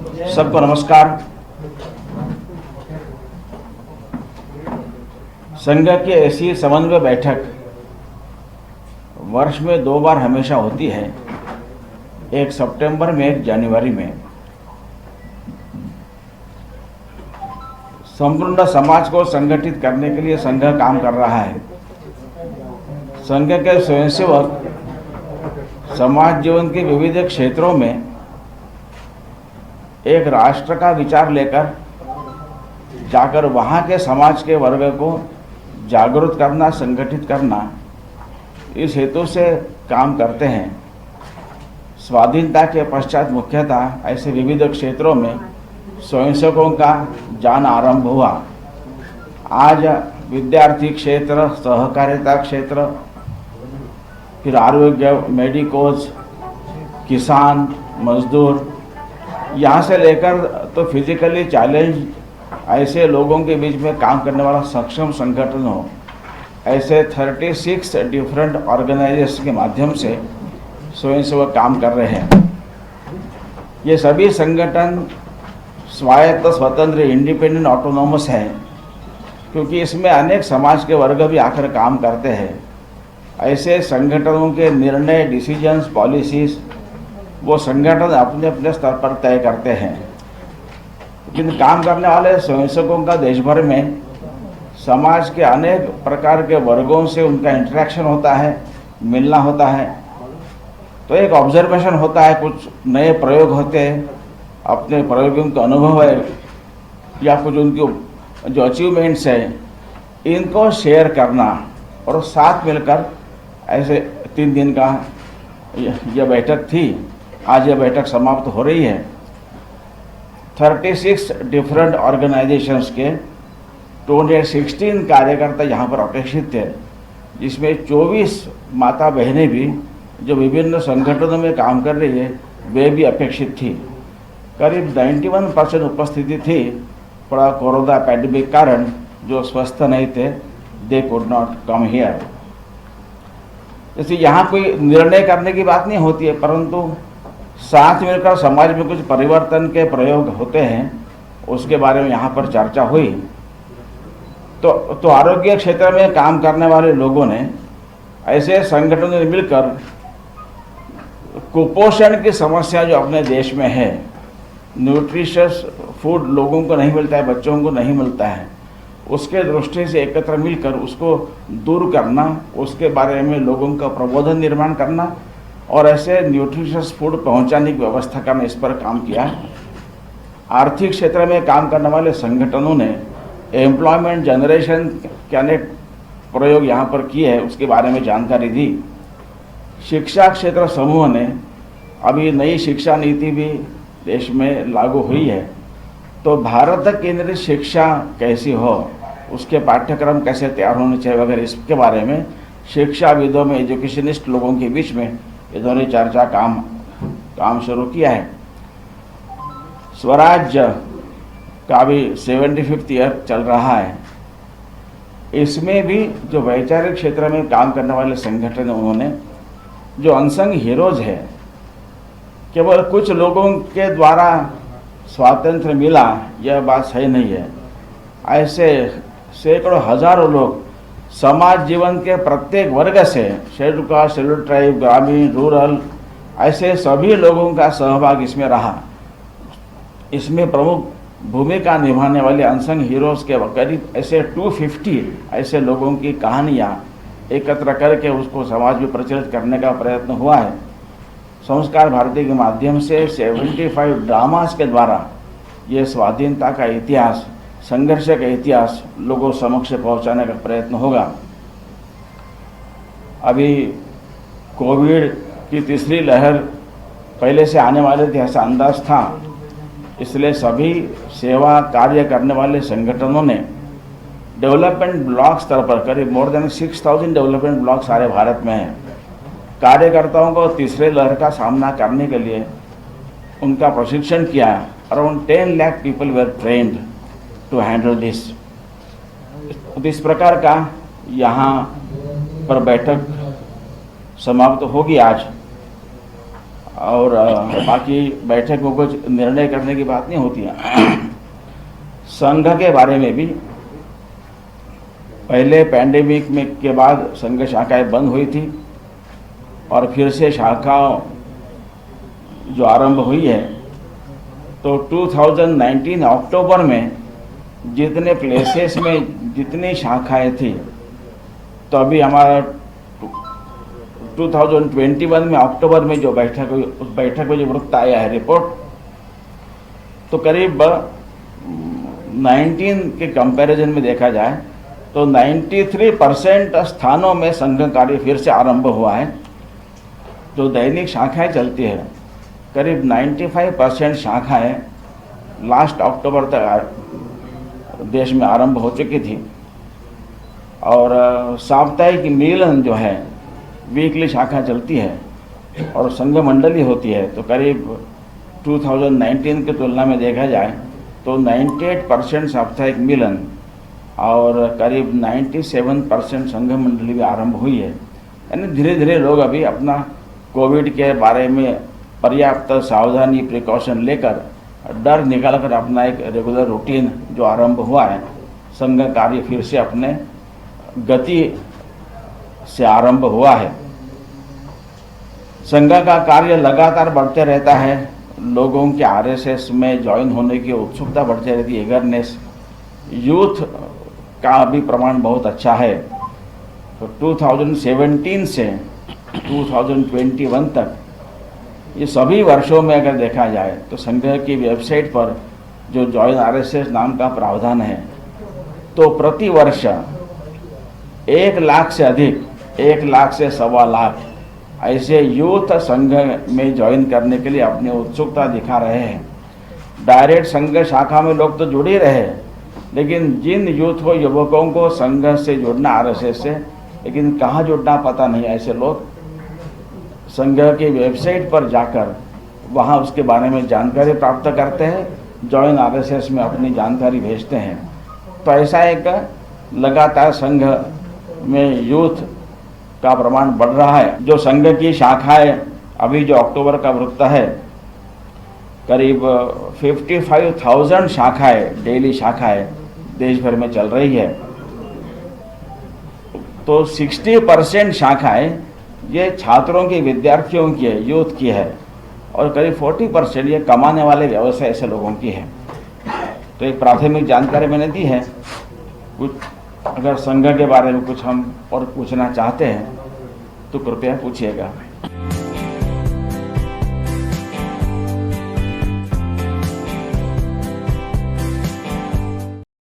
सबको नमस्कार। संघ की ऐसी समन्वय बैठक वर्ष में 2 बार हमेशा होती है, एक सितंबर में, एक जनवरी में। संपूर्ण समाज को संगठित करने के लिए संघ काम कर रहा है। संघ के स्वयंसेवक समाज जीवन के विविध क्षेत्रों में एक राष्ट्र का विचार लेकर जाकर वहाँ के समाज के वर्ग को जागरूक करना, संगठित करना, इस हेतु से काम करते हैं। स्वाधीनता के पश्चात मुख्यतः ऐसे विविध क्षेत्रों में स्वयंसेवकों का जाना आरंभ हुआ। आज विद्यार्थी क्षेत्र, सहकारिता क्षेत्र, फिर आरोग्य, मेडिकोज, किसान, मजदूर, यहाँ से लेकर तो फिजिकली चैलेंज ऐसे लोगों के बीच में काम करने वाला सक्षम संगठन हो, ऐसे 36 डिफरेंट ऑर्गेनाइजेशन के माध्यम से स्वयंसेवक काम कर रहे हैं। ये सभी संगठन स्वायत्त, स्वतंत्र, इंडिपेंडेंट, ऑटोनोमस हैं, क्योंकि इसमें अनेक समाज के वर्ग भी आकर काम करते हैं। ऐसे संगठनों के निर्णय, डिसीजंस, पॉलिसीज वो संगठन अपने अपने स्तर पर तय करते हैं। लेकिन काम करने वाले स्वयंसेवकों का देश भर में समाज के अनेक प्रकार के वर्गों से उनका इंटरेक्शन होता है, मिलना होता है, तो एक ऑब्जर्वेशन होता है, कुछ नए प्रयोग होते हैं, अपने प्रयोगों का अनुभव है या कुछ उनकी जो अचीवमेंट्स है इनको शेयर करना और साथ मिलकर ऐसे 3 दिन का यह बैठक थी। आज यह बैठक समाप्त हो रही है। 36 डिफरेंट ऑर्गेनाइजेशंस के 216 कार्यकर्ता यहाँ पर अपेक्षित थे, जिसमें 24 माता बहनें भी जो विभिन्न संगठनों में काम कर रही है वे भी अपेक्षित थी। करीब 91% उपस्थिति थी। थोड़ा कोरोना पैंडेमिक कारण जो स्वस्थ नहीं थे, they could not come here. जैसे यहाँ कोई निर्णय करने की बात नहीं होती है, परंतु साथ मिलकर समाज में कुछ परिवर्तन के प्रयोग होते हैं, उसके बारे में यहाँ पर चर्चा हुई। तो आरोग्य क्षेत्र में काम करने वाले लोगों ने ऐसे संगठनों में मिलकर कुपोषण की समस्या जो अपने देश में है, न्यूट्रिशियस फूड लोगों को नहीं मिलता है, बच्चों को नहीं मिलता है, उसके दृष्टि से एकत्र मिलकर उसको दूर करना, उसके बारे में लोगों का प्रबोधन निर्माण करना और ऐसे न्यूट्रिशियस फूड पहुंचाने की व्यवस्था करना, इस पर काम किया। आर्थिक क्षेत्र में काम करने वाले संगठनों ने एम्प्लॉयमेंट जनरेशन के अनेक प्रयोग यहाँ पर किए हैं, उसके बारे में जानकारी दी। शिक्षा क्षेत्र समूह ने अभी नई शिक्षा नीति भी देश में लागू हुई है, तो भारत केंद्रित शिक्षा कैसी हो, उसके पाठ्यक्रम कैसे तैयार होने चाहिए वगैरह, इसके बारे में शिक्षाविदों में, एजुकेशनिस्ट लोगों के बीच में इन्होंने चर्चा काम शुरू किया है। स्वराज का भी 75th ईयर चल रहा है। इसमें भी जो वैचारिक क्षेत्र में काम करने वाले संगठन, उन्होंने जो अनसंग हीरोज है, केवल कुछ लोगों के द्वारा स्वातंत्र्य मिला, यह बात सही नहीं है। ऐसे सैकड़ों हजारों लोग समाज जीवन के प्रत्येक वर्ग से, शेड्यूल कास्ट, शेड्यूल ट्राइब, ग्रामीण, रूरल, ऐसे सभी लोगों का सहभाग इसमें रहा। इसमें प्रमुख भूमिका निभाने वाले अनसंग हीरोज के करीब ऐसे 250 ऐसे लोगों की कहानियाँ एकत्र करके उसको समाज में प्रचलित करने का प्रयत्न हुआ है। संस्कार भारती के माध्यम से 75 ड्रामास के द्वारा ये स्वाधीनता का इतिहास, संघर्ष का इतिहास लोगों समक्ष पहुंचाने का प्रयत्न होगा। अभी कोविड की तीसरी लहर पहले से आने वाले थे ऐसा अंदाज था, इसलिए सभी सेवा कार्य करने वाले संगठनों ने डेवलपमेंट ब्लॉक स्तर पर करीब मोर देन 6000 डेवलपमेंट ब्लॉक सारे भारत में हैं। कार्यकर्ताओं को तीसरे लहर का सामना करने के लिए उनका प्रशिक्षण किया। Around 10 lakh people were trained to handle this. इस प्रकार का यहाँ पर बैठक समाप्त होगी आज। और बाकी बैठक में कुछ निर्णय करने की बात नहीं होती है। संघ के बारे में भी पहले पैंडेमिक में के बाद संघ शाखाएं बंद हुई थी और फिर से शाखा जो आरंभ हुई है, तो 2019 अक्टूबर में जितने प्लेसेस में जितनी शाखाएं थी, तो अभी हमारा 2021 में अक्टूबर में जो बैठक हुई, उस बैठक में जो वृत्त आया है रिपोर्ट, तो करीब 19 के कंपैरिजन में देखा जाए तो 93% स्थानों में संघ कार्य फिर से आरंभ हुआ है। जो दैनिक शाखाएं चलती है, करीब 95% शाखाएं लास्ट अक्टूबर तक देश में आरंभ हो चुकी थी। और साप्ताहिक मिलन जो है, वीकली शाखा चलती है और संघ मंडली होती है, तो करीब 2019 की तुलना में देखा जाए तो 98% साप्ताहिक मिलन और करीब 97% संघ मंडली भी आरंभ हुई है। यानी धीरे धीरे लोग अभी अपना कोविड के बारे में पर्याप्त सावधानी प्रिकॉशन लेकर, डर निकाल कर अपना एक रेगुलर रूटीन जो आरंभ हुआ है, संघ कार्य फिर से अपने गति से आरंभ हुआ है। संघ का कार्य लगातार बढ़ते रहता है। लोगों के आरएसएस में ज्वाइन होने की उत्सुकता बढ़ती रहती है, एगरनेस। यूथ का भी प्रमाण बहुत अच्छा है। तो 2017 से 2021 तक ये सभी वर्षों में अगर देखा जाए तो संघ की वेबसाइट पर जो ज्वाइन आरएसएस नाम का प्रावधान है, तो प्रति वर्ष 1 लाख से अधिक, 1 लाख से 1.25 लाख ऐसे यूथ संघ में ज्वाइन करने के लिए अपनी उत्सुकता दिखा रहे हैं। डायरेक्ट संघ शाखा में लोग तो जुड़ ही रहे, लेकिन जिन यूथ को, युवकों को संघ से जुड़ना, आरएसएस से, लेकिन कहाँ जुड़ना पता नहीं, ऐसे लोग संघ की वेबसाइट पर जाकर वहाँ उसके बारे में जानकारी प्राप्त करते हैं, ज्वाइन आरएसएस में अपनी जानकारी भेजते हैं। तो ऐसा एक लगातार संघ में यूथ का प्रमाण बढ़ रहा है। जो संघ की शाखाएं अभी जो अक्टूबर का वृत्त है, करीब 55,000 शाखाएं, डेली शाखाएं देश भर में चल रही है। तो 60% शाखाएं ये छात्रों की, विद्यार्थियों की है, यूथ की है, और करीब 40% ये कमाने वाले व्यवसाय ऐसे लोगों की है। तो एक प्राथमिक जानकारी मैंने दी है। कुछ अगर संघ के बारे में कुछ हम और पूछना चाहते हैं तो कृपया पूछिएगा।